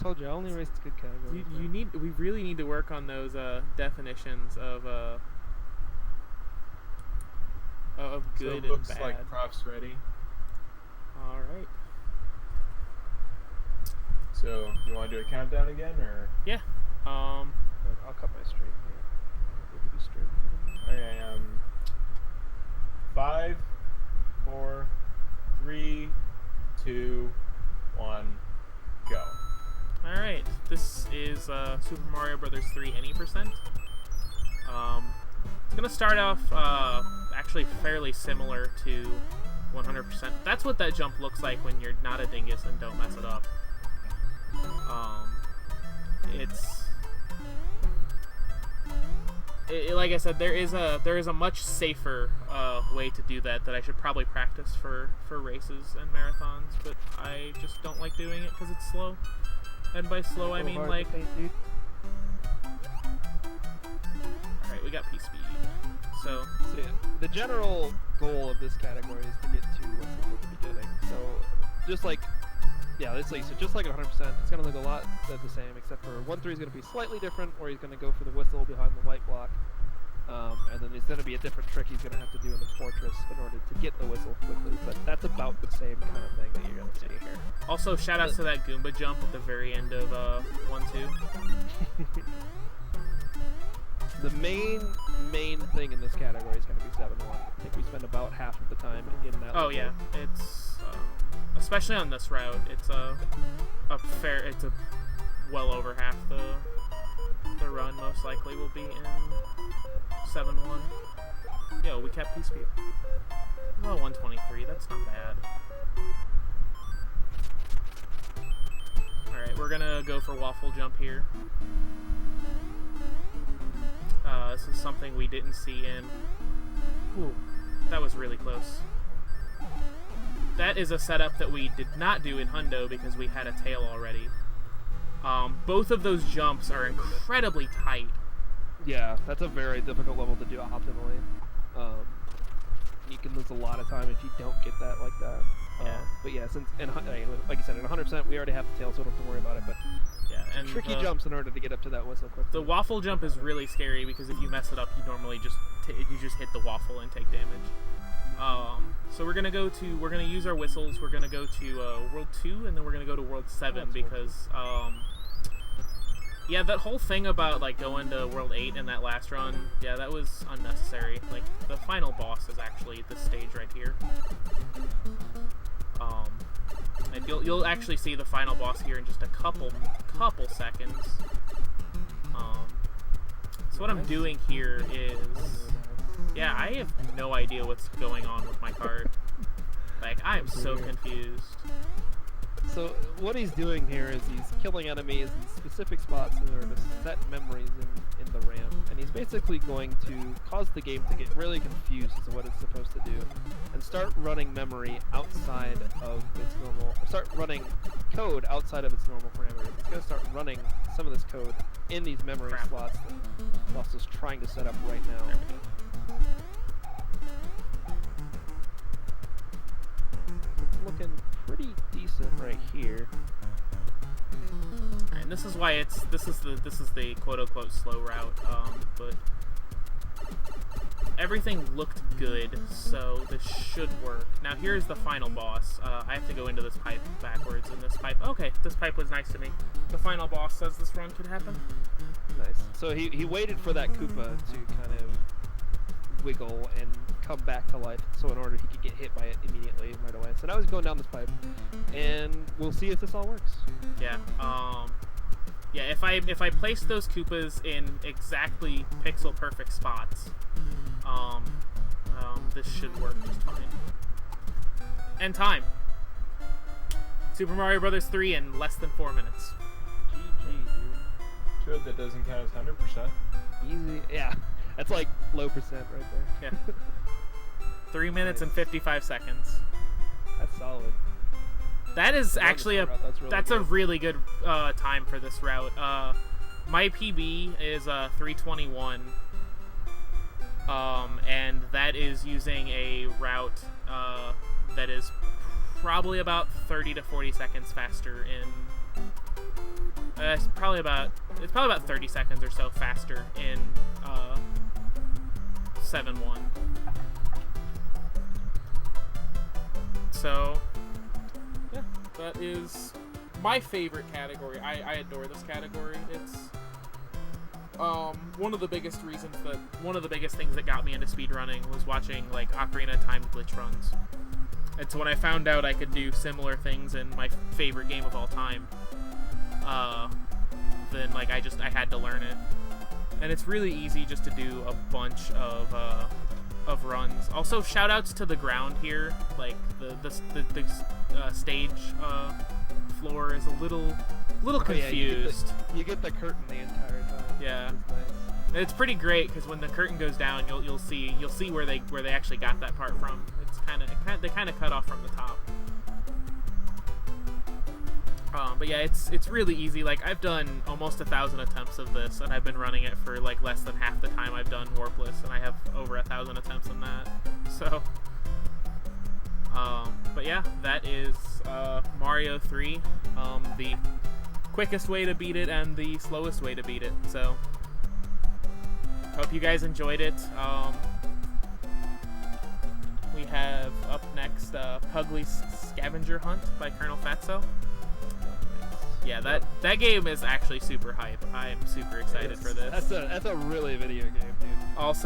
told you, I only raced good categories. We really need to work on those definitions of good and looks bad. like Prof's ready. All right. So you want to do a countdown again, or? Yeah. I'll cut my stream here. I don't need to be streaming. Okay. 5, 4, 3, 2, 1, go. All right. This is Super Mario Brothers 3 any percent. It's gonna start off actually fairly similar to 100%. That's what that jump looks like when you're not a dingus and don't mess it up. Like I said, there is a much safer way to do that I should probably practice for races and marathons, but I just don't like doing it because it's slow. And by slow, I mean like. All right, we got P-Speed. So yeah, the general goal of this category is to get to what's at the beginning. So just like. Yeah, it's like, so just like 100%, it's going to look a lot the same, except for 1-3 is going to be slightly different, or he's going to go for the whistle behind the white block. And then there's going to be a different trick he's going to have to do in the fortress in order to get the whistle quickly. But that's about the same kind of thing that you're going to see here. Also, shout outs to that Goomba jump at the very end of 1-2. The main thing in this category is going to be 7-1. I think we spend about half of the time in that. Oh, yeah. It's... especially on this route, it's a well over half the run most likely will be in 7-1. Yo, we kept P-Speed. Well, 123, that's not bad. Alright, we're gonna go for waffle jump here. This is something we didn't see in... Ooh, that was really close. That is a setup that we did not do in Hundo because we had a tail already. Both of those jumps are incredibly tight. Yeah, that's a very difficult level to do optimally. You can lose a lot of time if you don't get that like that. Yeah. But yeah, since like you said, in 100%, we already have the tail, so we don't have to worry about it. But yeah, and tricky jumps in order to get up to that whistle quickly. The waffle jump is really scary because if you mess it up, you normally just hit the waffle and take damage. So we're gonna use our whistles. We're gonna go to World 2, and then we're gonna go to World 7 because yeah, that whole thing about like going to World 8 in that last run, yeah, that was unnecessary. Like the final boss is actually this stage right here. And you'll actually see the final boss here in just a couple seconds. So what I'm doing here is. Yeah, I have no idea what's going on with my card. Like, I am so confused. So, what he's doing here is he's killing enemies in specific spots in order to set memories in the RAM. And he's basically going to cause the game to get really confused as to what it's supposed to do. And start running memory outside of its normal... Start running code outside of its normal parameters. It's going to start running some of this code in these memory slots that Lawso's trying to set up right now. Looking pretty decent right here. And this is why this is the quote unquote slow route. But everything looked good, so this should work. Now here's the final boss. I have to go into this pipe backwards, and this pipe. Okay, this pipe was nice to me. The final boss says this run could happen. Nice. So he waited for that Koopa to kind of wiggle and come back to life, so in order he could get hit by it immediately right away. So now he's going down this pipe, and we'll see if this all works. Yeah. Yeah. If I place those Koopas in exactly pixel perfect spots, this should work just fine. And time. Super Mario Brothers 3 in less than 4 minutes. GG, dude. Good, that doesn't count as 100%. Easy. Yeah. That's like low percent right there. Yeah. 3 minutes and 55 seconds. That's solid. That is actually that's a really good time for this route. My PB is 3:21, and that is using a route that is probably about 30 to 40 seconds faster in It's probably about 30 seconds or so faster in 7-1. So yeah, that is my favorite category. I adore this category. It's one of the biggest things that got me into speedrunning was watching like Ocarina timed glitch runs. And so when I found out I could do similar things in my favorite game of all time, then like I had to learn it. And it's really easy just to do a bunch of runs. Also, shout outs to the ground here. Like the stage floor is a little confused. You get the curtain the entire time. Yeah. It's nice. And it's pretty great because when the curtain goes down, you'll see where they actually got that part from. It's they kind of cut off from the top. But yeah, it's really easy. Like I've done almost 1,000 attempts of this, and I've been running it for like less than half the time I've done Warpless, and I have over 1,000 attempts in that. So, but yeah, that is Mario 3, the quickest way to beat it and the slowest way to beat it. So, hope you guys enjoyed it. We have up next Pugly's Scavenger Hunt by Colonel Fatso. Yeah, that game is actually super hype. I'm super excited for this. That's a really video game, dude. Also.